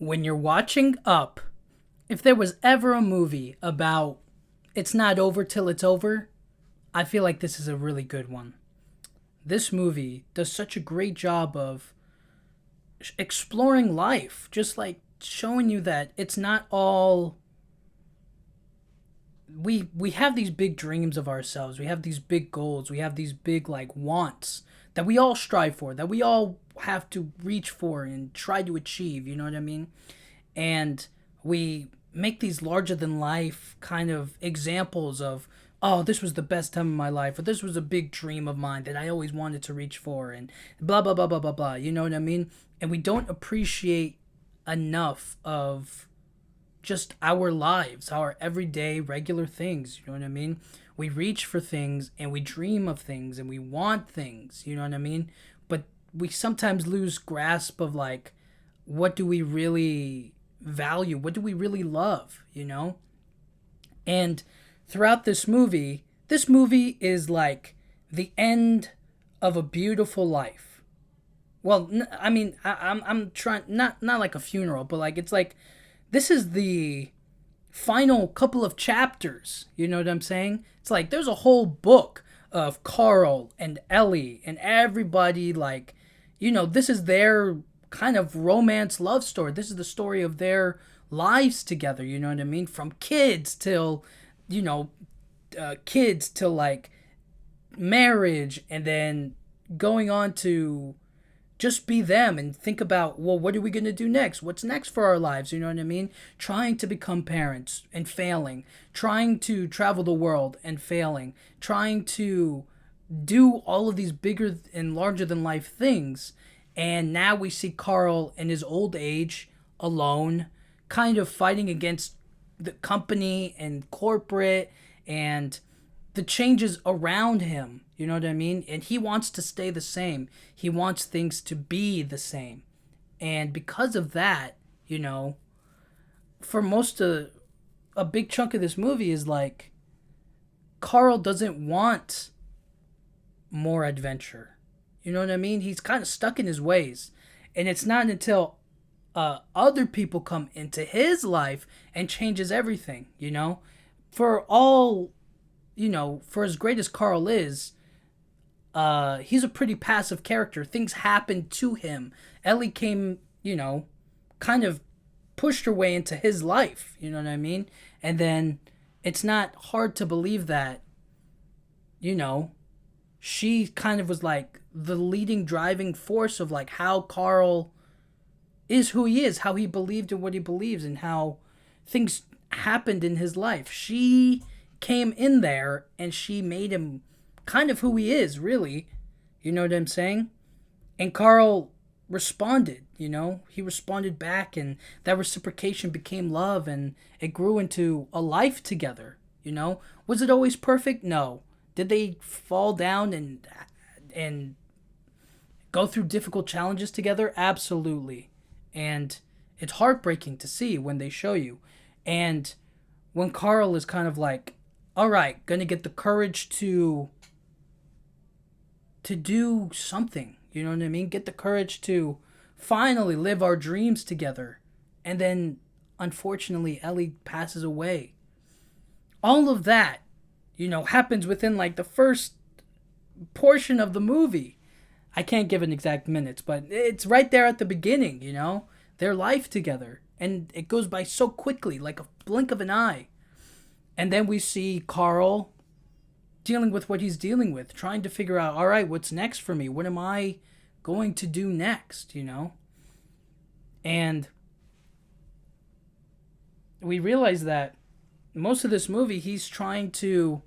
When you're watching Up, if there was ever a movie about it's not over till it's over, I feel like this is a really good one. This movie does such a great job of exploring life, just like showing you that it's not all we have these big dreams of ourselves. We have these big goals. We have these big like wants that we all strive for, that we all have to reach for and try to achieve, you know what I mean? And we make these larger than life kind of examples of, oh, this was the best time of my life, or this was a big dream of mine that I always wanted to reach for, and blah blah blah blah blah blah, you know what I mean? And we don't appreciate enough of just our lives, our everyday regular things, you know what I mean? We reach for things and we dream of things and we want things, you know what I mean? But we sometimes lose grasp of like, what do we really value? What do we really love, you know? And throughout this movie is like the end of a beautiful life. Well, I mean, I'm trying, not like a funeral, but like it's like this is the final couple of chapters. You know what I'm saying? It's like there's a whole book of Carl and Ellie and everybody. Like, this is their kind of romance love story. This is the story of their lives together. You know what I mean? From kids till, you know, kids till like marriage, and then going on to just be them and think about, well, what are we going to do next? What's next for our lives? You know what I mean? Trying to become parents and failing, trying to travel the world and failing, trying to do all of these bigger and larger than life things. And now we see Carl in his old age alone, kind of fighting against the company and corporate and the changes around him. You know what I mean? And he wants to stay the same. He wants things to be the same. And because of that, for most of a big chunk of this movie is like Carl doesn't want more adventure. You know what I mean? He's kind of stuck in his ways. And it's not until other people come into his life and changes everything, For all, for as great as Carl is, he's a pretty passive character. Things happen to him. Ellie came, kind of pushed her way into his life, you know what I mean? And then it's not hard to believe that, she kind of was like the leading driving force of like how Carl is who he is, how he believed in what he believes, and how things happened in his life. She came in there and she made him kind of who he is, really. You know what I'm saying? And Carl responded, he responded back, and that reciprocation became love, and it grew into a life together, Was it always perfect? No. Did they fall down and go through difficult challenges together? Absolutely. And it's heartbreaking to see when they show you. And when Carl is kind of like, all right, gonna get the courage to do something, you know what I mean? Get the courage to finally live our dreams together. And then, unfortunately, Ellie passes away. All of that, happens within like the first portion of the movie. I can't give an exact minutes, but it's right there at the beginning, their life together. And it goes by so quickly, like a blink of an eye. And then we see Carl dealing with what he's dealing with, trying to figure out, all right, what's next for me? What am I going to do next, And we realize that most of this movie, he's trying to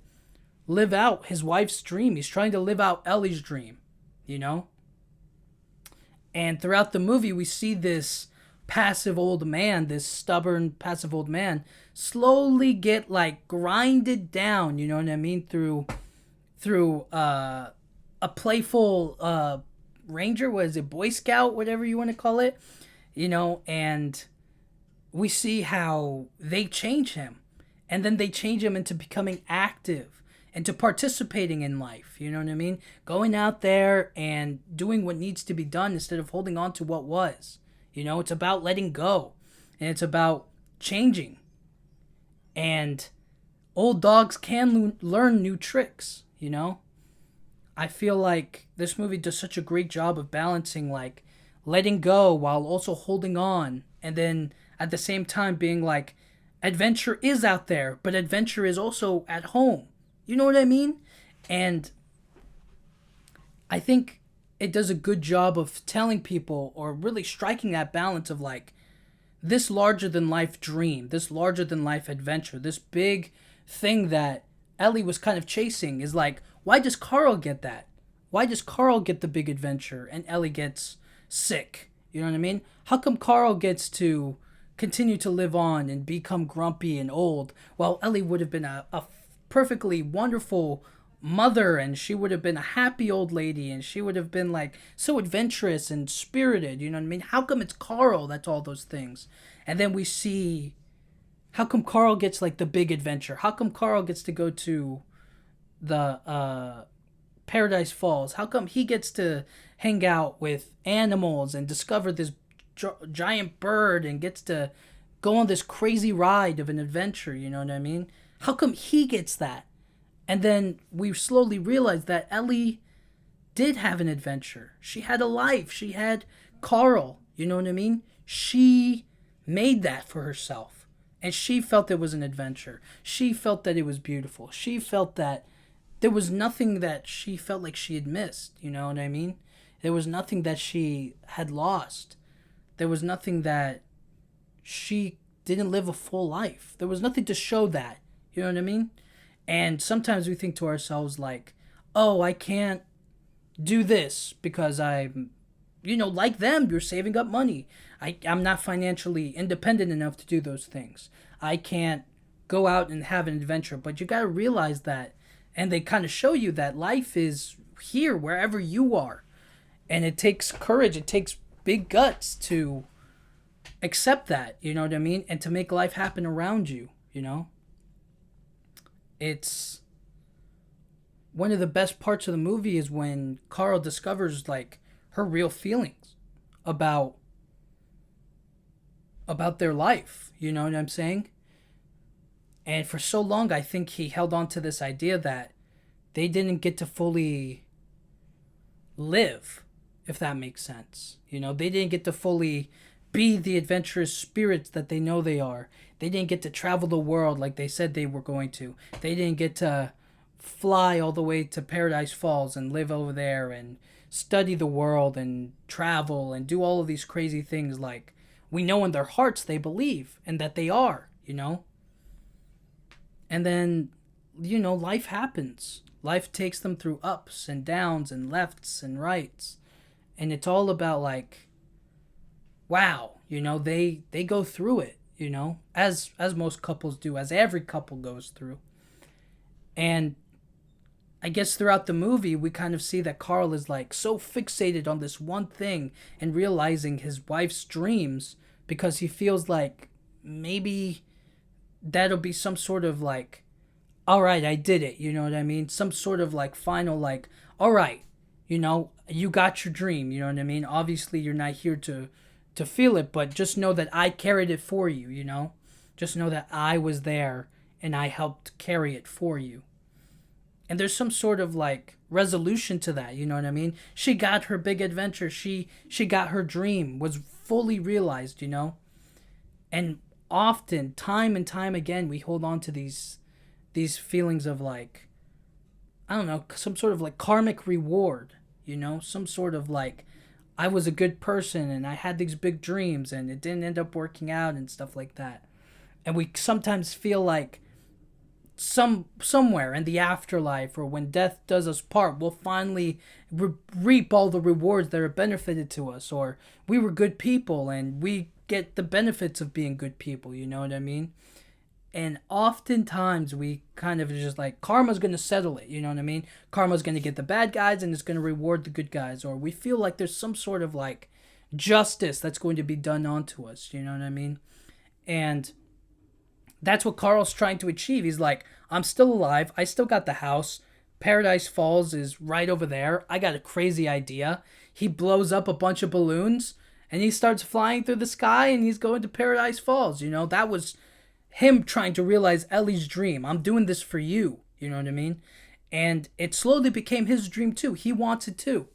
live out his wife's dream. He's trying to live out Ellie's dream, And throughout the movie, we see this passive old man, this stubborn passive old man, slowly get like grinded down, you know what I mean, through a playful ranger, what is it, Boy Scout, whatever you want to call it, and we see how they change him, and then they change him into becoming active and to participating in life, you know what I mean? Going out there and doing what needs to be done instead of holding on to what was. It's about letting go. and it's about changing. And old dogs can learn new tricks, you know? I feel like this movie does such a great job of balancing like letting go while also holding on, and then at the same time being like adventure is out there, but adventure is also at home. You know what I mean? And I think it does a good job of telling people or really striking that balance of like this larger than life dream, this larger than life adventure, this big thing that Ellie was kind of chasing is like, why does Carl get that? Why does Carl get the big adventure and Ellie gets sick? You know what I mean? How come Carl gets to continue to live on and become grumpy and old while Ellie would have been a perfectly wonderful mother, and she would have been a happy old lady, and she would have been like so adventurous and spirited? You know what I mean? How come it's Carl that's all those things? And then we see how come Carl gets like the big adventure? How come Carl gets to go to the Paradise Falls? How come he gets to hang out with animals and discover this giant bird and gets to go on this crazy ride of an adventure? You know what I mean? How come he gets that? And then we slowly realize that Ellie did have an adventure. She had a life. She had Carl. You know what I mean? She made that for herself. And she felt it was an adventure. She felt that it was beautiful. She felt that there was nothing that she felt like she had missed. You know what I mean? There was nothing that she had lost. There was nothing that she didn't live a full life. There was nothing to show that. You know what I mean? And sometimes we think to ourselves like, oh, I can't do this because I'm, like them, you're saving up money. I'm not financially independent enough to do those things. I can't go out and have an adventure. But you got to realize that, and they kind of show you that life is here wherever you are. And it takes courage, it takes big guts to accept that, you know what I mean? And to make life happen around you, you know? It's one of the best parts of the movie is when Carl discovers like her real feelings about their life, you know what I'm saying? And for so long I think he held on to this idea that they didn't get to fully live, if that makes sense. They didn't get to fully be the adventurous spirits that they know they are. They didn't get to travel the world like they said they were going to. They didn't get to fly all the way to Paradise Falls and live over there and study the world and travel and do all of these crazy things like we know in their hearts they believe and that they are, And then, life happens. Life takes them through ups and downs and lefts and rights. And it's all about like, wow, they go through it, as most couples do, as every couple goes through. And I guess throughout the movie, we kind of see that Carl is like so fixated on this one thing and realizing his wife's dreams because he feels like maybe that'll be some sort of like, all right, I did it. You know what I mean? Some sort of like final, like, all right, you got your dream. You know what I mean? Obviously, you're not here to feel it, but just know that I carried it for you, Just know that I was there and I helped carry it for you. And there's some sort of like resolution to that, you know what I mean? She got her big adventure. She got her dream, was fully realized, And often, time and time again, we hold on to these feelings of like, I don't know, some sort of like karmic reward, Some sort of like, I was a good person and I had these big dreams and it didn't end up working out and stuff like that. And we sometimes feel like somewhere in the afterlife or when death does us part, we'll finally reap all the rewards that are benefited to us, or we were good people and we get the benefits of being good people, you know what I mean? And oftentimes we kind of just like, karma's going to settle it, you know what I mean? Karma's going to get the bad guys and it's going to reward the good guys. Or we feel like there's some sort of like justice that's going to be done onto us, you know what I mean? And that's what Carl's trying to achieve. He's like, I'm still alive. I still got the house. Paradise Falls is right over there. I got a crazy idea. He blows up a bunch of balloons And he starts flying through the sky and he's going to Paradise Falls. That was him trying to realize Ellie's dream. I'm doing this for you. You know what I mean? And it slowly became his dream too. He wants it too.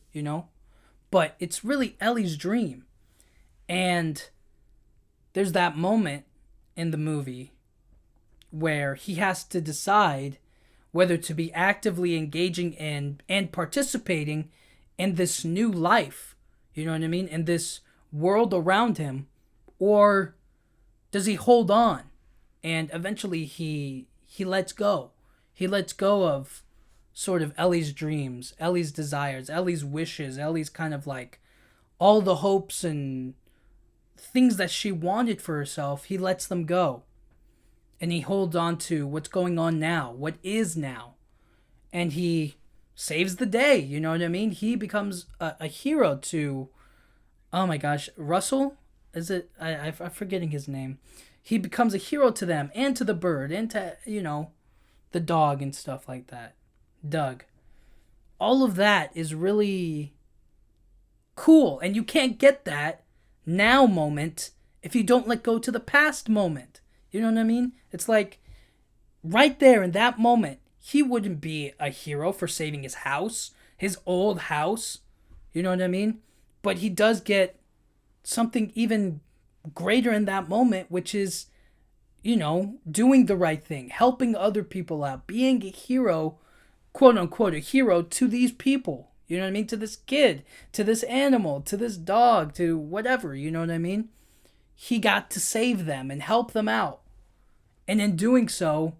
But it's really Ellie's dream. And there's that moment in the movie where he has to decide whether to be actively engaging in and participating in this new life, you know what I mean, in this world around him, or does he hold on? And eventually he lets go. He lets go of sort of Ellie's dreams, Ellie's desires, Ellie's wishes, Ellie's kind of like all the hopes and things that she wanted for herself. He lets them go. And he holds on to what's going on now, what is now. And he saves the day, you know what I mean? He becomes a hero to, oh my gosh, Russell? Is it? I'm forgetting his name. He becomes a hero to them and to the bird and to, the dog and stuff like that. Doug. All of that is really cool. And you can't get that now moment if you don't let go to the past moment. You know what I mean? It's like right there in that moment, he wouldn't be a hero for saving his house, his old house. You know what I mean? But he does get something even greater in that moment, which is, doing the right thing, helping other people out, being a hero, quote unquote, a hero to these people. You know what I mean? To this kid, to this animal, to this dog, to whatever. You know what I mean? He got to save them and help them out. And in doing so,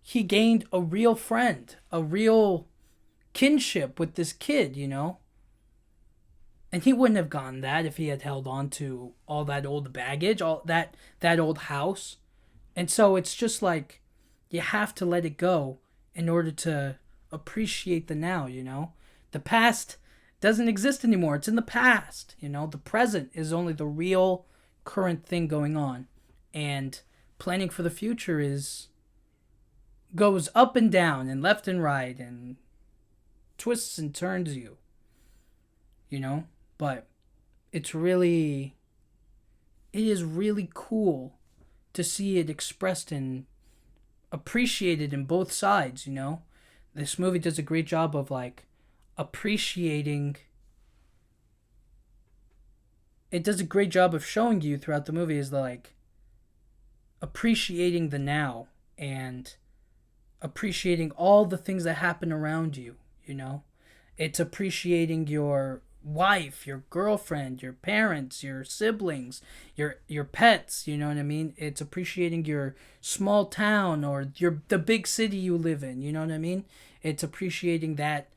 he gained a real friend, a real kinship with this kid, And he wouldn't have gotten that if he had held on to all that old baggage, all that old house. And so it's just like you have to let it go in order to appreciate the now, The past doesn't exist anymore. It's in the past, The present is only the real current thing going on. And planning for the future goes up and down and left and right and twists and turns you. But it is really cool to see it expressed and appreciated in both sides, This movie does a great job of like appreciating. It does a great job of showing you throughout the movie is like appreciating the now and appreciating all the things that happen around you, It's appreciating your wife, your girlfriend, your parents, your siblings, your pets, you know what I mean? It's appreciating your small town or the big city you live in, you know what I mean? It's appreciating that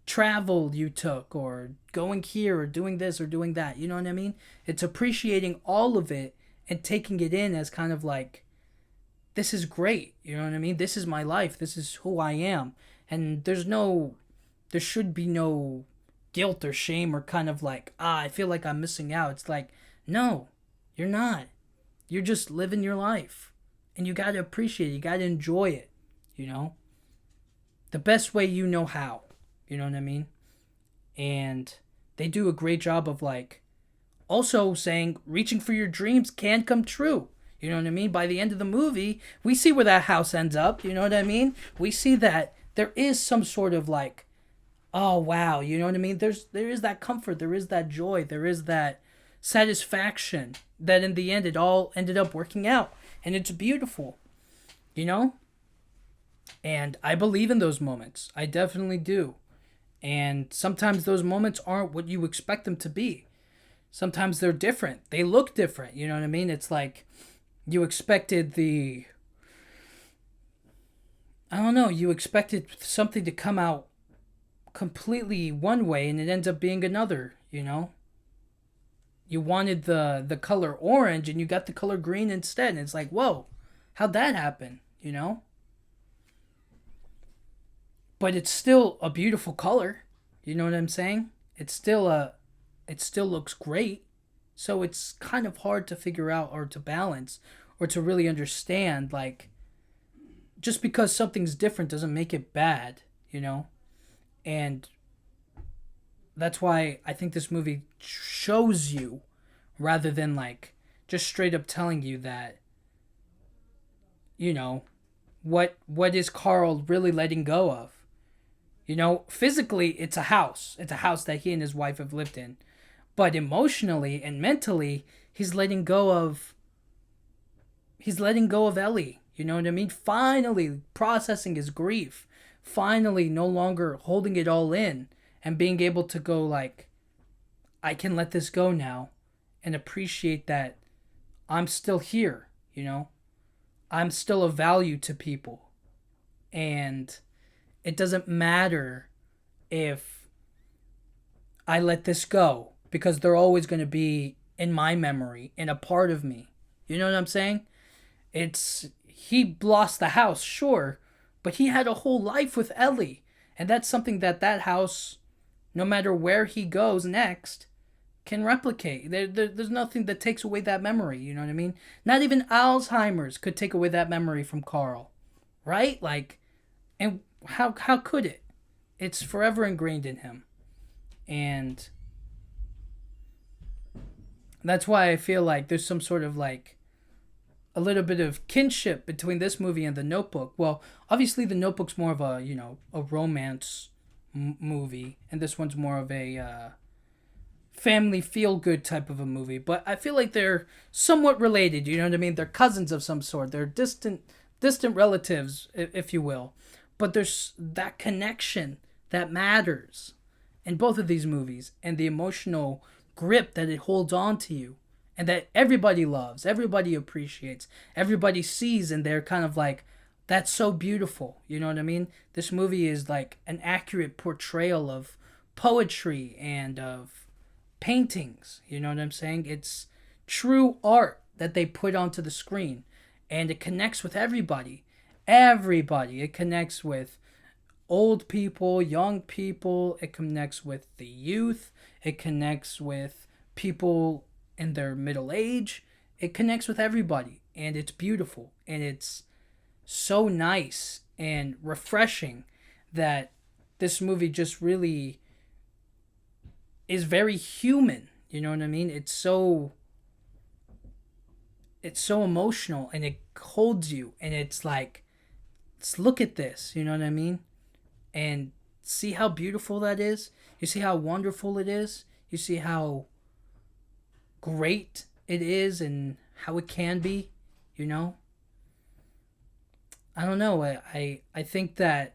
travel you took or going here or doing this or doing that, you know what I mean? It's appreciating all of it and taking it in as kind of like, this is great, you know what I mean? This is my life, this is who I am. And there should be no guilt or shame or kind of like, I feel like I'm missing out. It's like, no, you're not. You're just living your life. And you got to appreciate it. You got to enjoy it, The best way you know how, you know what I mean? And they do a great job of like also saying reaching for your dreams can come true. You know what I mean? By the end of the movie, we see where that house ends up. You know what I mean? We see that there is some sort of like, oh wow, you know what I mean? There is that comfort, there is that joy, there is that satisfaction that in the end it all ended up working out, and it's beautiful, And I believe in those moments. I definitely do. And sometimes those moments aren't what you expect them to be. Sometimes they're different. They look different, you know what I mean? It's like you expected you expected something to come out completely one way and it ends up being another, You wanted the color orange and you got the color green instead. And it's like, whoa, how'd that happen, But it's still a beautiful color. You know what I'm saying? It still looks great. So it's kind of hard to figure out or to balance or to really understand, like, just because something's different doesn't make it bad, And that's why I think this movie shows you rather than like just straight up telling you that, you know, what is Carl really letting go of? You know, physically it's a house. It's a house that he and his wife have lived in. But emotionally and mentally, he's letting go of Ellie. You know what I mean? Finally processing his grief. Finally no longer holding it all in and being able to go like, I can let this go now and appreciate that I'm still here, you know? I'm still of value to people. And it doesn't matter if I let this go because they're always going to be in my memory and a part of me. You know what I'm saying? It's he lost the house, sure, but he had a whole life with Ellie, and that's something that house, no matter where he goes next, can replicate. There's nothing that takes away that memory. You know what I mean? Not even Alzheimer's could take away that memory from Carl, right? Like, and how could it? It's forever ingrained in him, and that's why I feel like there's some sort of like a little bit of kinship between this movie and The Notebook. Well, obviously The Notebook's more of a a romance movie, and this one's more of a family feel good type of a movie. But I feel like they're somewhat related. You know what I mean? They're cousins of some sort. They're distant relatives, if you will. But there's that connection that matters in both of these movies, and the emotional grip that it holds on to you, and that everybody loves, everybody appreciates, everybody sees, and they're kind of like, that's so beautiful. You know what I mean? This movie is like an accurate portrayal of poetry and of paintings. You know what I'm saying? It's true art that they put onto the screen, and it connects with everybody. Everybody. It connects with old people, young people. It connects with the youth. It connects with people in their middle age. It connects with everybody, and it's beautiful, and it's so nice and refreshing that this movie just really is very human. You know what I mean? It's so emotional, and it holds you, and it's like, let's look at this. You know what I mean? And see how beautiful that is. You see how wonderful it is. You see how great it is and how it can be. You know. I don't know. I think that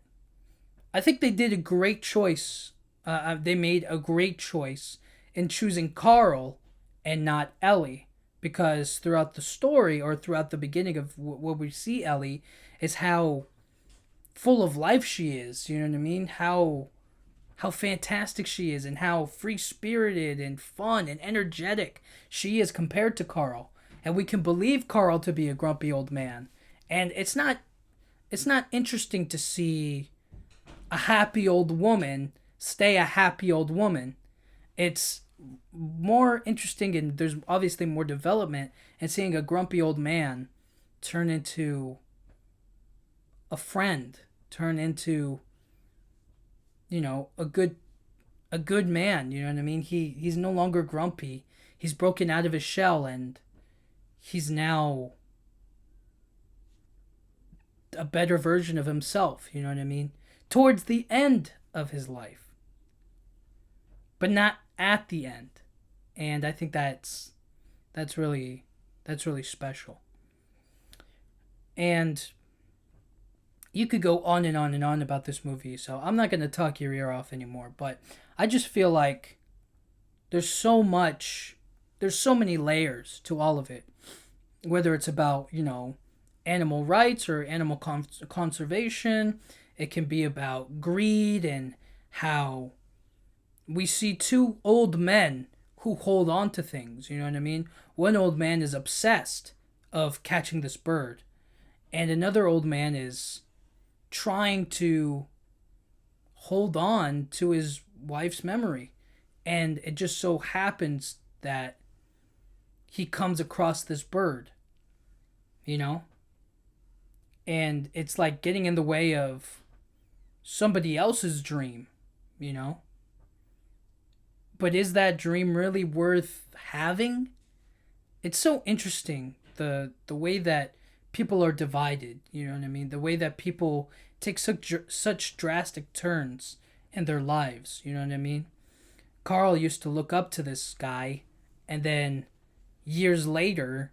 I think they did a great choice. They made a great choice in choosing Carl and not Ellie, because throughout the story, or throughout the beginning of what we see Ellie, is how full of life she is. You know what I mean? How fantastic she is, and how free spirited and fun and energetic she is compared to Carl. And we can believe Carl to be a grumpy old man. And it's not interesting to see a happy old woman stay a happy old woman. It's more interesting, and there's obviously more development in seeing a grumpy old man turn into a friend, turn into, a good man. You know what I mean? He's no longer grumpy. He's broken out of his shell, and he's now a better version of himself. You know what I mean? Towards the end of his life, but not at the end. And I think that's really special. And you could go on and on and on about this movie, so I'm not going to talk your ear off anymore, but I just feel like there's so many layers to all of it. Whether it's about, animal rights or animal conservation, it can be about greed, and how we see two old men who hold on to things. You know what I mean? One old man is obsessed of catching this bird, and another old man is trying to hold on to his wife's memory. And it just so happens that he comes across this bird, you know? And it's like getting in the way of somebody else's dream, you know? But is that dream really worth having? it's so interesting the way that people are divided. You know what I mean? The way that people take such drastic turns in their lives. You know what I mean? Carl used to look up to this guy, and then years later,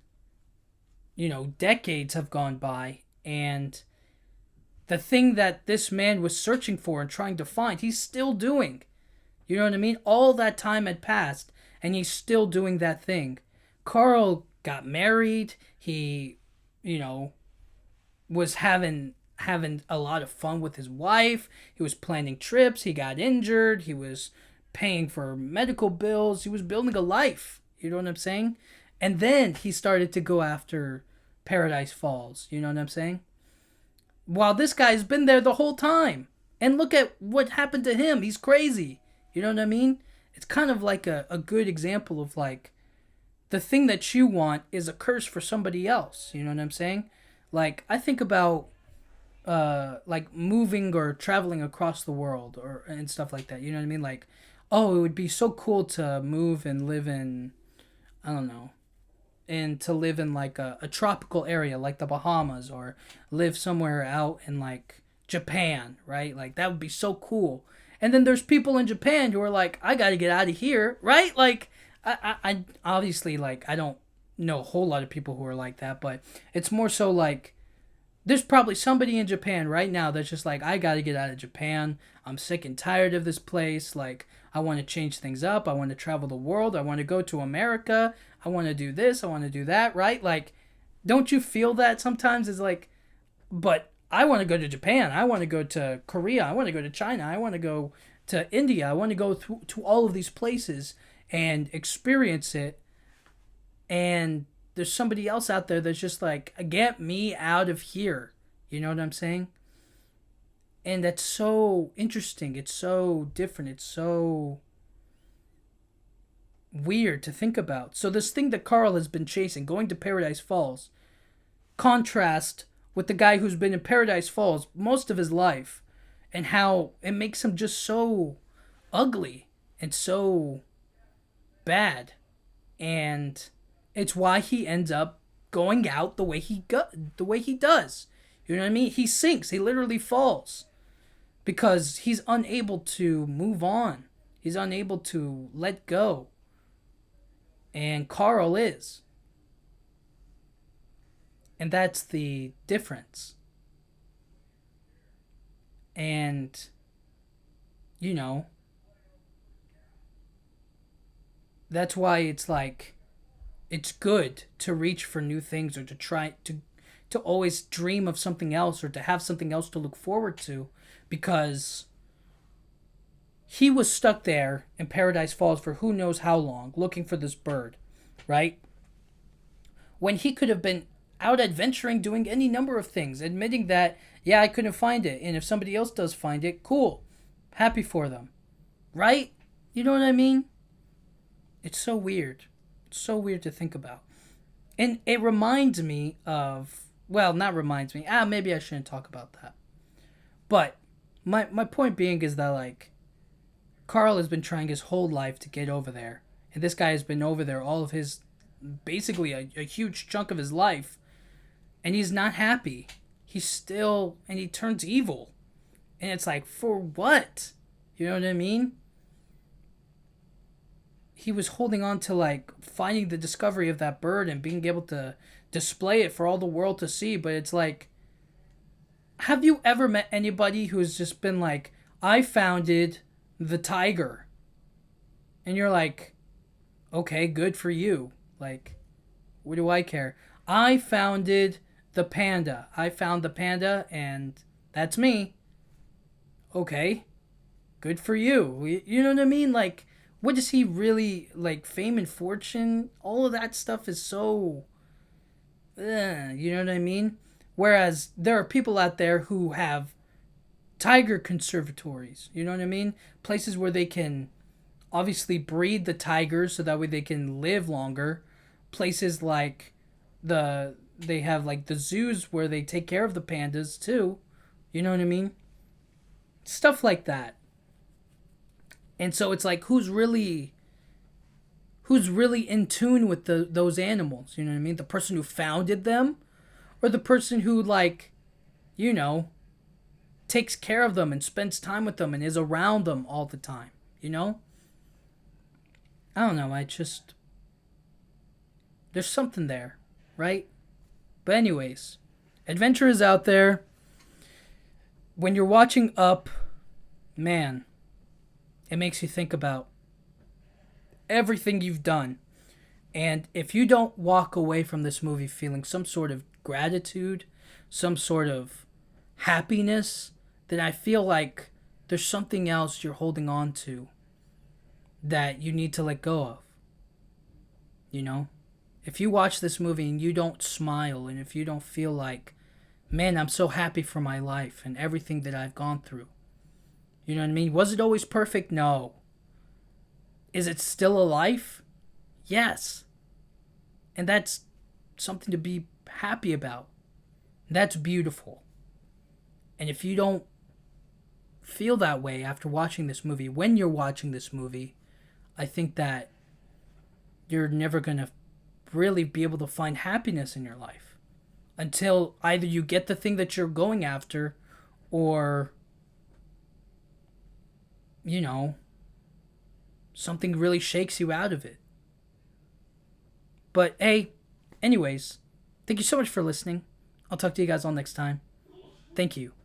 decades have gone by, and the thing that this man was searching for and trying to find, he's still doing. You know what I mean? All that time had passed, and he's still doing that thing. Carl got married. He, you know, was having a lot of fun with his wife. He was planning trips. He got injured. He was paying for medical bills. He was building a life. You know what I'm saying? And then he started to go after Paradise Falls. You know what I'm saying? While this guy's been there the whole time. And look at what happened to him. He's crazy. You know what I mean? It's kind of like a good example of like the thing that you want is a curse for somebody else. You know what I'm saying? Like I think about like moving or traveling across the world or and stuff like that. You know what I mean? Like, oh, it would be so cool to move and live in, I don't know, and to live in like a tropical area like the Bahamas, or live somewhere out in like Japan, right? Like that would be so cool. And then there's people in Japan who are like, I got to get out of here, right? Like I obviously, like, I don't know a whole lot of people who are like that, but it's more so like there's probably somebody in Japan right now that's just like, I got to get out of Japan. I'm sick and tired of this place. Like, I want to change things up. I want to travel the world. I want to go to America. I want to do this. I want to do that, right? Like, don't you feel that sometimes? It's like, but I want to go to Japan. I want to go to Korea. I want to go to China. I want to go to India. I want to go to all of these places and experience it. And there's somebody else out there that's just like, get me out of here. You know what I'm saying? And that's so interesting. It's so different. It's so weird to think about. So this thing that Carl has been chasing, going to Paradise Falls, contrast with the guy who's been in Paradise Falls most of his life, and how it makes him just so ugly and so bad. And it's why he ends up going out the way he does. You know what I mean? He sinks. He literally falls because he's unable to move on. He's unable to let go. And Carl is. And that's the difference. And, you know, that's why it's like, it's good to reach for new things, or to try to always dream of something else, or to have something else to look forward to, because he was stuck there in Paradise Falls for who knows how long looking for this bird, right? When he could have been out adventuring, doing any number of things, admitting that, yeah, I couldn't find it, and if somebody else does find it, cool, happy for them, right? You know what I mean? It's so weird. It's so weird to think about. And it reminds me of, well, not reminds me. Maybe I shouldn't talk about that. But my point being is that, like, Carl has been trying his whole life to get over there. And this guy has been over there all of his, basically a huge chunk of his life. And he's not happy. He's still, and he turns evil. And it's like, for what? You know what I mean? He was holding on to, like, finding the discovery of that bird and being able to display it for all the world to see. But it's like, have you ever met anybody who's just been like, I founded the tiger? And you're like, okay, good for you. Like, what do I care? I founded the panda. I found the panda, and that's me. Okay, good for you. You know what I mean? Like, what is he really, like, fame and fortune? All of that stuff is so, you know what I mean? Whereas there are people out there who have tiger conservatories. You know what I mean? Places where they can obviously breed the tigers so that way they can live longer. Places like they have like the zoos where they take care of the pandas too. You know what I mean? Stuff like that. And so it's like, who's really in tune with those animals, you know what I mean? The person who founded them, or the person who, like, you know, takes care of them and spends time with them and is around them all the time, you know? I don't know, I just, there's something there, right? But anyways, adventure is out there. When you're watching Up, man, it makes you think about everything you've done. And if you don't walk away from this movie feeling some sort of gratitude, some sort of happiness, then I feel like there's something else you're holding on to that you need to let go of. You know? If you watch this movie and you don't smile, and if you don't feel like, man, I'm so happy for my life and everything that I've gone through. You know what I mean? Was it always perfect? No. Is it still a life? Yes. And that's something to be happy about. That's beautiful. And if you don't feel that way after watching this movie, when you're watching this movie, I think that you're never going to really be able to find happiness in your life until either you get the thing that you're going after, or, you know, something really shakes you out of it. But hey, anyways, thank you so much for listening. I'll talk to you guys all next time. Thank you.